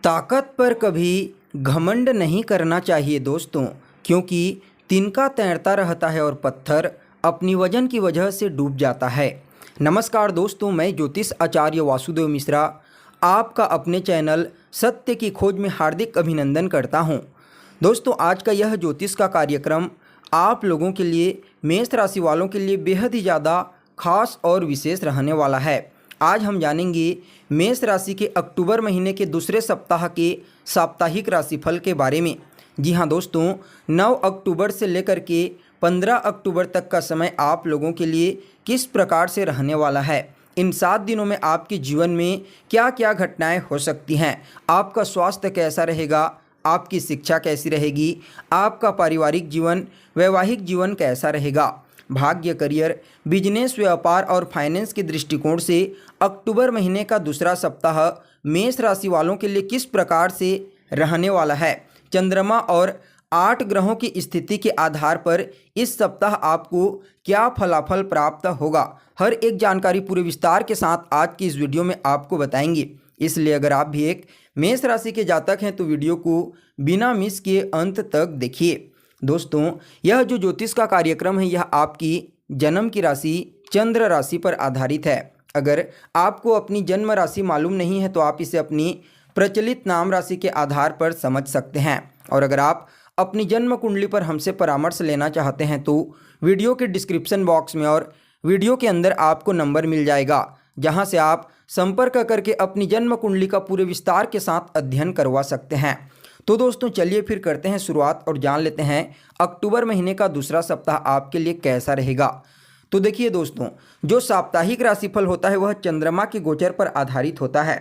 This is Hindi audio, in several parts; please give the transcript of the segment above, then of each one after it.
ताकत पर कभी घमंड नहीं करना चाहिए दोस्तों, क्योंकि तिनका तैरता रहता है और पत्थर अपनी वजन की वजह से डूब जाता है। नमस्कार दोस्तों, मैं ज्योतिष आचार्य वासुदेव मिश्रा आपका अपने चैनल सत्य की खोज में हार्दिक अभिनंदन करता हूं। दोस्तों, आज का यह ज्योतिष का कार्यक्रम आप लोगों के लिए, मेष राशि वालों के लिए बेहद ही ज़्यादा खास और विशेष रहने वाला है। आज हम जानेंगे मेष राशि के अक्टूबर महीने के दूसरे सप्ताह के साप्ताहिक राशिफल के बारे में। जी हाँ दोस्तों, 9 अक्टूबर से लेकर के 15 अक्टूबर तक का समय आप लोगों के लिए किस प्रकार से रहने वाला है। इन 7 दिनों में आपके जीवन में क्या क्या घटनाएं हो सकती हैं, आपका स्वास्थ्य कैसा रहेगा, आपकी शिक्षा कैसी रहेगी, आपका पारिवारिक जीवन, वैवाहिक जीवन कैसा रहेगा, भाग्य, करियर, बिजनेस, व्यापार और फाइनेंस के दृष्टिकोण से अक्टूबर महीने का दूसरा सप्ताह मेष राशि वालों के लिए किस प्रकार से रहने वाला है। चंद्रमा और 8 ग्रहों की स्थिति के आधार पर इस सप्ताह आपको क्या फलाफल प्राप्त होगा, हर एक जानकारी पूरे विस्तार के साथ आज की इस वीडियो में आपको बताएंगे। इसलिए अगर आप भी एक मेष राशि के जातक हैं तो वीडियो को बिना मिस किए अंत तक देखिए। दोस्तों, यह जो ज्योतिष का कार्यक्रम है यह आपकी जन्म की राशि चंद्र राशि पर आधारित है। अगर आपको अपनी जन्म राशि मालूम नहीं है तो आप इसे अपनी प्रचलित नाम राशि के आधार पर समझ सकते हैं। और अगर आप अपनी जन्म कुंडली पर हमसे परामर्श लेना चाहते हैं तो वीडियो के डिस्क्रिप्शन बॉक्स में और वीडियो के अंदर आपको नंबर मिल जाएगा, जहां से आप संपर्क करके अपनी जन्म कुंडली का पूरे विस्तार के साथ अध्ययन करवा सकते हैं। तो दोस्तों, चलिए फिर करते हैं शुरुआत और जान लेते हैं अक्टूबर महीने का दूसरा सप्ताह आपके लिए कैसा रहेगा। तो देखिए दोस्तों, जो साप्ताहिक राशिफल होता है वह चंद्रमा के गोचर पर आधारित होता है।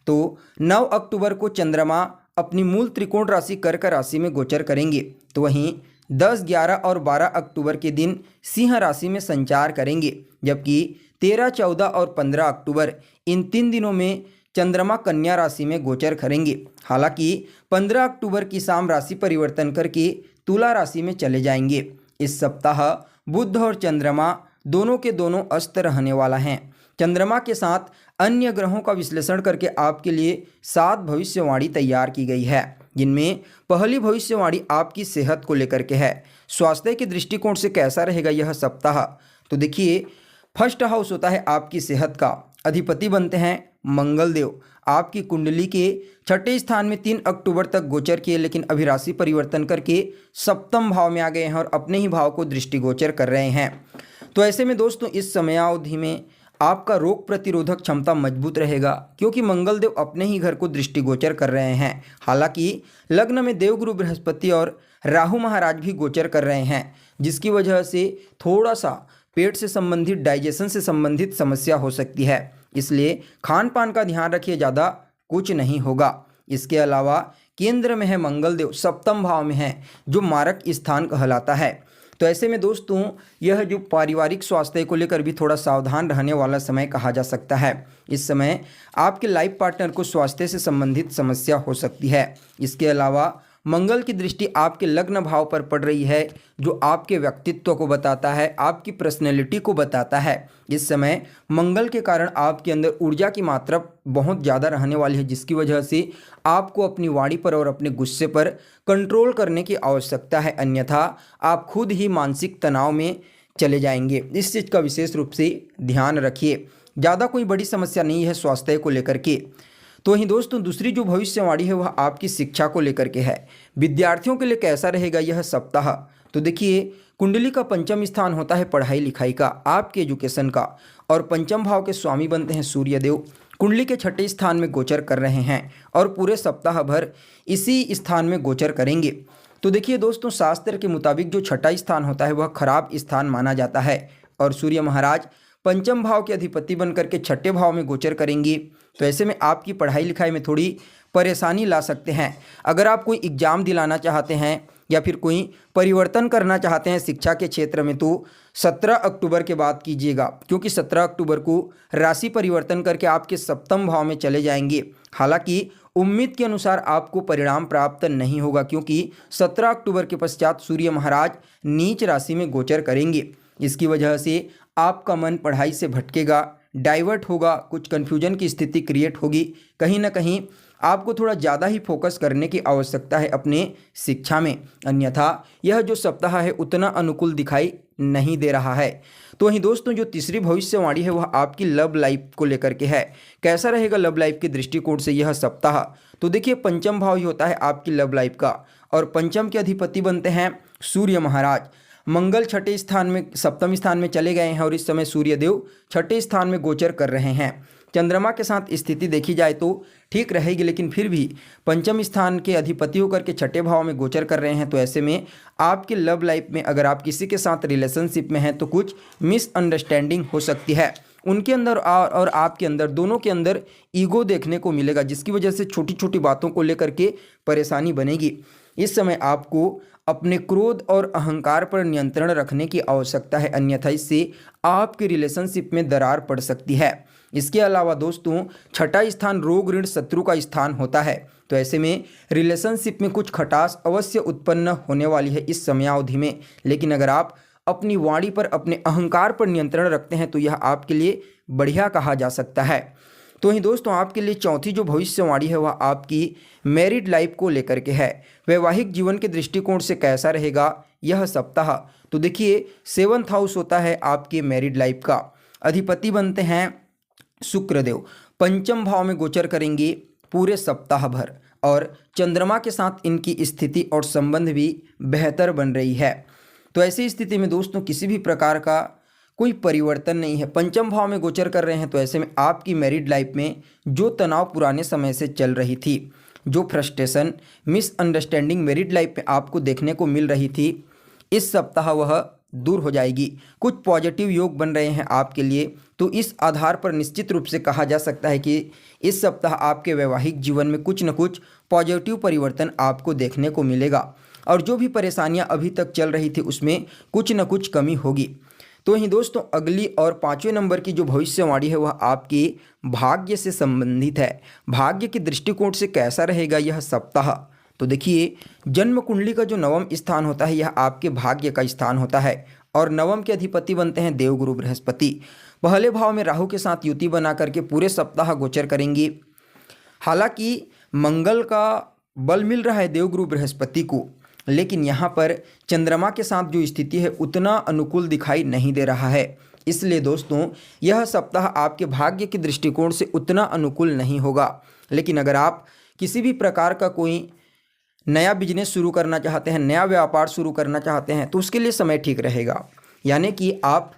तो 9 अक्टूबर को चंद्रमा अपनी मूल त्रिकोण राशि कर्क राशि में गोचर करेंगे, तो वहीं 10, 11 और 12 अक्टूबर के दिन सिंह राशि में संचार करेंगे, जबकि 13, 14 और 15 अक्टूबर इन 3 दिनों में चंद्रमा कन्या राशि में गोचर करेंगे। हालांकि 15 अक्टूबर की शाम राशि परिवर्तन करके तुला राशि में चले जाएंगे। इस सप्ताह बुध और चंद्रमा दोनों के दोनों अस्त रहने वाला हैं। चंद्रमा के साथ अन्य ग्रहों का विश्लेषण करके आपके लिए 7 भविष्यवाणी तैयार की गई है, जिनमें पहली भविष्यवाणी आपकी सेहत को लेकर के है। स्वास्थ्य के दृष्टिकोण से कैसा रहेगा यह सप्ताह, तो देखिए, फर्स्ट हाउस होता है आपकी सेहत का, अधिपति बनते हैं मंगल देव। आपकी कुंडली के 6ठे स्थान में 3 अक्टूबर तक गोचर किए, लेकिन अभी राशि परिवर्तन करके 7वें भाव में आ गए हैं और अपने ही भाव को दृष्टिगोचर कर रहे हैं। तो ऐसे में दोस्तों, इस समयावधि में आपका रोग प्रतिरोधक क्षमता मजबूत रहेगा, क्योंकि मंगल देव अपने ही घर को दृष्टिगोचर कर रहे हैं। हालांकि लग्न में देवगुरु बृहस्पति और राहु महाराज भी गोचर कर रहे हैं, जिसकी वजह से थोड़ा सा पेट से संबंधित, डाइजेशन से संबंधित समस्या हो सकती है। इसलिए खान पान का ध्यान रखिए, ज़्यादा कुछ नहीं होगा। इसके अलावा केंद्र में है मंगल देव, 7वें भाव में है, जो मारक स्थान कहलाता है। तो ऐसे में दोस्तों, यह जो पारिवारिक स्वास्थ्य को लेकर भी थोड़ा सावधान रहने वाला समय कहा जा सकता है। इस समय आपके लाइफ पार्टनर को स्वास्थ्य से संबंधित समस्या हो सकती है। इसके अलावा मंगल की दृष्टि आपके लग्न भाव पर पड़ रही है, जो आपके व्यक्तित्व को बताता है, आपकी पर्सनैलिटी को बताता है। इस समय मंगल के कारण आपके अंदर ऊर्जा की मात्रा बहुत ज़्यादा रहने वाली है, जिसकी वजह से आपको अपनी वाणी पर और अपने गुस्से पर कंट्रोल करने की आवश्यकता है, अन्यथा आप खुद ही मानसिक तनाव में चले जाएंगे। इस चीज़ का विशेष रूप से ध्यान रखिए। ज़्यादा कोई बड़ी समस्या नहीं है स्वास्थ्य को लेकर के। तो वहीं दोस्तों, दूसरी जो भविष्यवाणी है वह आपकी शिक्षा को लेकर के है। विद्यार्थियों के लिए कैसा रहेगा यह सप्ताह, तो देखिए, कुंडली का 5वां स्थान होता है पढ़ाई लिखाई का, आपके एजुकेशन का, और 5वें भाव के स्वामी बनते हैं सूर्यदेव। कुंडली के 6ठे स्थान में गोचर कर रहे हैं और पूरे सप्ताह भर इसी स्थान में गोचर करेंगे। तो देखिए दोस्तों, शास्त्र के मुताबिक जो 6ठा स्थान होता है वह खराब स्थान माना जाता है, और सूर्य महाराज 5वें भाव के अधिपति बनकर के 6ठे भाव में गोचर करेंगे। तो ऐसे में आपकी पढ़ाई लिखाई में थोड़ी परेशानी ला सकते हैं। अगर आप कोई एग्ज़ाम दिलाना चाहते हैं या फिर कोई परिवर्तन करना चाहते हैं शिक्षा के क्षेत्र में, तो 17 अक्टूबर के बाद कीजिएगा, क्योंकि 17 अक्टूबर को राशि परिवर्तन करके आपके 7वें भाव में चले जाएंगे। हालांकि उम्मीद के अनुसार आपको परिणाम प्राप्त नहीं होगा, क्योंकि 17 अक्टूबर के पश्चात सूर्य महाराज नीच राशि में गोचर करेंगे। इसकी वजह से आपका मन पढ़ाई से भटकेगा, डाइवर्ट होगा, कुछ कन्फ्यूजन की स्थिति क्रिएट होगी, कहीं ना कहीं आपको थोड़ा ज़्यादा ही फोकस करने की आवश्यकता है अपने शिक्षा में, अन्यथा यह जो सप्ताह है उतना अनुकूल दिखाई नहीं दे रहा है। तो वहीं दोस्तों जो तीसरी भविष्यवाणी है वह आपकी लव लाइफ को लेकर के है। कैसा रहेगा लव लाइफ के दृष्टिकोण से यह सप्ताह? तो देखिए पंचम भाव ही होता है आपकी लव लाइफ का, और पंचम के अधिपति बनते हैं सूर्य महाराज। मंगल छठे स्थान में, सप्तम स्थान में चले गए हैं और इस समय सूर्यदेव छठे स्थान में गोचर कर रहे हैं। चंद्रमा के साथ स्थिति देखी जाए तो ठीक रहेगी, लेकिन फिर भी पंचम स्थान के अधिपति होकर के छठे भाव में गोचर कर रहे हैं। तो ऐसे में आपके लव लाइफ में अगर आप किसी के साथ रिलेशनशिप में हैं तो कुछ मिसअंडरस्टैंडिंग हो सकती है। उनके अंदर और आपके अंदर, दोनों के अंदर ईगो देखने को मिलेगा, जिसकी वजह से छोटी छोटी बातों को लेकर के परेशानी बनेगी। इस समय आपको अपने क्रोध और अहंकार पर नियंत्रण रखने की आवश्यकता है, अन्यथा इससे आपके रिलेशनशिप में दरार पड़ सकती है। इसके अलावा दोस्तों छठा स्थान रोग ऋण शत्रु का स्थान होता है। तो ऐसे में रिलेशनशिप में कुछ खटास अवश्य उत्पन्न होने वाली है इस समयावधि में, लेकिन अगर आप अपनी वाणी पर, अपने अहंकार पर नियंत्रण रखते हैं तो यह आपके लिए बढ़िया कहा जा सकता है। तो वहीं दोस्तों आपके लिए चौथी जो भविष्यवाणी है वह आपकी मैरिड लाइफ को लेकर के है। वैवाहिक जीवन के दृष्टिकोण से कैसा रहेगा यह सप्ताह? तो देखिए 7th हाउस होता है आपके मैरिड लाइफ का, अधिपति बनते हैं शुक्रदेव, पंचम भाव में गोचर करेंगे पूरे सप्ताह भर, और चंद्रमा के साथ इनकी स्थिति और संबंध भी बेहतर बन रही है। तो ऐसी स्थिति में दोस्तों किसी भी प्रकार का कोई परिवर्तन नहीं है, पंचम भाव में गोचर कर रहे हैं। तो ऐसे में आपकी मैरिड लाइफ में जो तनाव पुराने समय से चल रही थी, जो फ्रस्ट्रेशन, मिसअंडरस्टैंडिंग मैरिड लाइफ में आपको देखने को मिल रही थी, इस सप्ताह वह दूर हो जाएगी। कुछ पॉजिटिव योग बन रहे हैं आपके लिए। तो इस आधार पर निश्चित रूप से कहा जा सकता है कि इस सप्ताह आपके वैवाहिक जीवन में कुछ न कुछ पॉजिटिव परिवर्तन आपको देखने को मिलेगा, और जो भी परेशानियां अभी तक चल रही थी उसमें कुछ न कुछ कमी होगी। तो वहीं दोस्तों अगली और 5वें नंबर की जो भविष्यवाणी है वह आपके भाग्य से संबंधित है। भाग्य के दृष्टिकोण से कैसा रहेगा यह सप्ताह? तो देखिए जन्म कुंडली का जो नवम स्थान होता है यह आपके भाग्य का स्थान होता है, और नवम के अधिपति बनते हैं देवगुरु बृहस्पति। पहले भाव में राहु के साथ युति बना करके पूरे सप्ताह गोचर करेंगे। हालांकि मंगल का बल मिल रहा है देवगुरु बृहस्पति को, लेकिन यहाँ पर चंद्रमा के साथ जो स्थिति है उतना अनुकूल दिखाई नहीं दे रहा है। इसलिए दोस्तों यह सप्ताह आपके भाग्य के दृष्टिकोण से उतना अनुकूल नहीं होगा। लेकिन अगर आप किसी भी प्रकार का कोई नया बिजनेस शुरू करना चाहते हैं, नया व्यापार शुरू करना चाहते हैं, तो उसके लिए समय ठीक रहेगा। यानी कि आप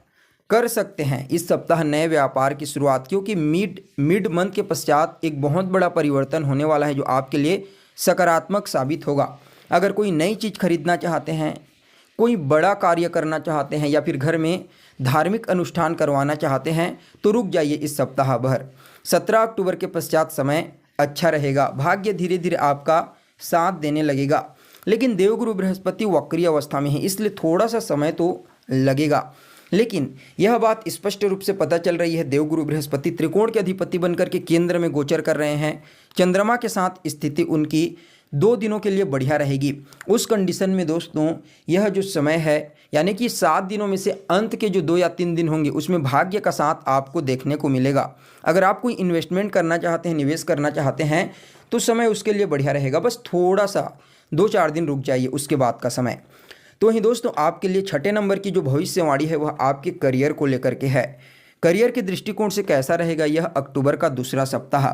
कर सकते हैं इस सप्ताह नए व्यापार की शुरुआत, क्योंकि मिड मंथ के पश्चात एक बहुत बड़ा परिवर्तन होने वाला है जो आपके लिए सकारात्मक साबित होगा। अगर कोई नई चीज़ खरीदना चाहते हैं, कोई बड़ा कार्य करना चाहते हैं, या फिर घर में धार्मिक अनुष्ठान करवाना चाहते हैं, तो रुक जाइए इस सप्ताह भर। 17 अक्टूबर के पश्चात समय अच्छा रहेगा, भाग्य धीरे धीरे आपका साथ देने लगेगा। लेकिन देवगुरु बृहस्पति वक्री अवस्था में है, इसलिए थोड़ा सा समय तो लगेगा। लेकिन यह बात स्पष्ट रूप से पता चल रही है, देवगुरु बृहस्पति त्रिकोण के अधिपति बनकर के केंद्र में गोचर कर रहे हैं। चंद्रमा के साथ स्थिति उनकी 2 दिनों के लिए बढ़िया रहेगी। उस कंडीशन में दोस्तों यह जो समय है, यानी कि 7 दिनों में से अंत के जो 2 या 3 दिन होंगे उसमें भाग्य का साथ आपको देखने को मिलेगा। अगर आप कोई इन्वेस्टमेंट करना चाहते हैं, निवेश करना चाहते हैं, तो समय उसके लिए बढ़िया रहेगा। बस थोड़ा सा 2-4 दिन रुक जाइए उसके बाद का समय। तो वहीं दोस्तों आपके लिए 6ठे नंबर की जो भविष्यवाणी है वह आपके करियर को लेकर के है। करियर के दृष्टिकोण से कैसा रहेगा यह अक्टूबर का दूसरा सप्ताह?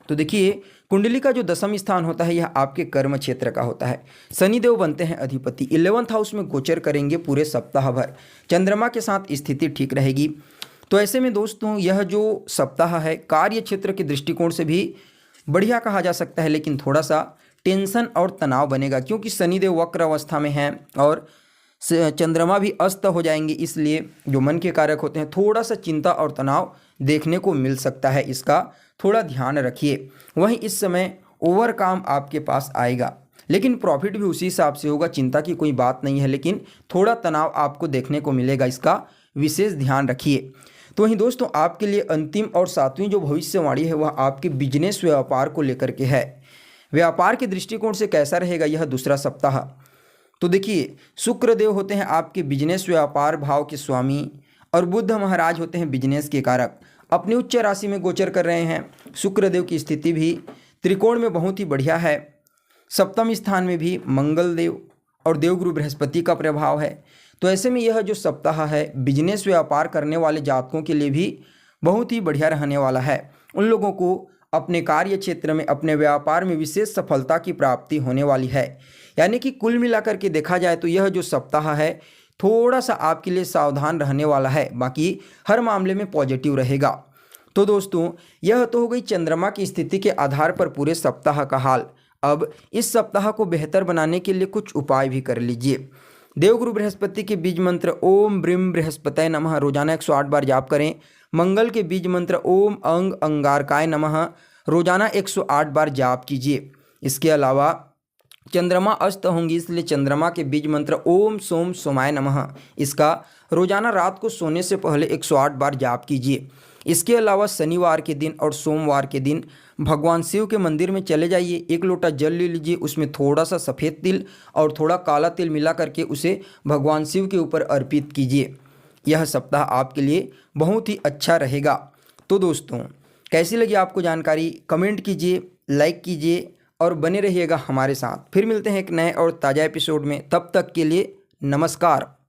तो देखिए कुंडली का जो 10वां स्थान होता है यह आपके कर्म क्षेत्र का होता है। शनिदेव बनते हैं अधिपति, 11th हाउस में गोचर करेंगे पूरे सप्ताह भर। चंद्रमा के साथ स्थिति ठीक रहेगी। तो ऐसे में दोस्तों यह जो सप्ताह है कार्य क्षेत्र के दृष्टिकोण से भी बढ़िया कहा जा सकता है, लेकिन थोड़ा सा टेंशन और तनाव बनेगा, क्योंकि शनिदेव वक्र अवस्था में हैं और चंद्रमा भी अस्त हो जाएंगे। इसलिए जो मन के कारक होते हैं, थोड़ा सा चिंता और तनाव देखने को मिल सकता है, इसका थोड़ा ध्यान रखिए। वहीं इस समय ओवर काम आपके पास आएगा, लेकिन प्रॉफिट भी उसी हिसाब से होगा, चिंता की कोई बात नहीं है, लेकिन थोड़ा तनाव आपको देखने को मिलेगा, इसका विशेष ध्यान रखिए। तो वहीं दोस्तों आपके लिए अंतिम और 7वीं जो भविष्यवाणी है वह आपके बिजनेस व्यापार को लेकर के है। व्यापार के दृष्टिकोण से कैसा रहेगा यह दूसरा सप्ताह? तो देखिए शुक्रदेव होते हैं आपके बिजनेस व्यापार भाव के स्वामी, और बुध महाराज होते हैं बिजनेस के कारक। अपनी उच्च राशि में गोचर कर रहे हैं। शुक्रदेव की स्थिति भी त्रिकोण में बहुत ही बढ़िया है। सप्तम स्थान में भी मंगल देव और देवगुरु बृहस्पति का प्रभाव है। तो ऐसे में यह जो सप्ताह है बिजनेस व्यापार करने वाले जातकों के लिए भी बहुत ही बढ़िया रहने वाला है। उन लोगों को अपने कार्य क्षेत्र में, अपने व्यापार में विशेष सफलता की प्राप्ति होने वाली है। यानी कि कुल मिलाकर के देखा जाए तो यह जो सप्ताह है थोड़ा सा आपके लिए सावधान रहने वाला है, बाकी हर मामले में पॉजिटिव रहेगा। तो दोस्तों यह तो हो गई चंद्रमा की स्थिति के आधार पर पूरे सप्ताह का हाल। अब इस सप्ताह को बेहतर बनाने के लिए कुछ उपाय भी कर लीजिए। देवगुरु बृहस्पति के बीज मंत्र ओम ब्रीम बृहस्पतये नमः रोजाना 108 बार जाप करें। मंगल के बीज मंत्र ओम अंग अंगारकाय नमः रोजाना 108 बार जाप कीजिए। इसके अलावा चंद्रमा अस्त होंगी, इसलिए चंद्रमा के बीज मंत्र ओम सोम सोमाय नमः इसका रोजाना रात को सोने से पहले 108 बार जाप कीजिए। इसके अलावा शनिवार के दिन और सोमवार के दिन भगवान शिव के मंदिर में चले जाइए, 1 लोटा जल ले लीजिए, उसमें थोड़ा सा सफ़ेद तिल और थोड़ा काला तिल मिला करके उसे भगवान शिव के ऊपर अर्पित कीजिए। यह सप्ताह आपके लिए बहुत ही अच्छा रहेगा। तो दोस्तों कैसी लगी आपको जानकारी, कमेंट कीजिए, लाइक कीजिए और बने रहिएगा हमारे साथ। फिर मिलते हैं एक नए और ताज़ा एपिसोड में, तब तक के लिए नमस्कार।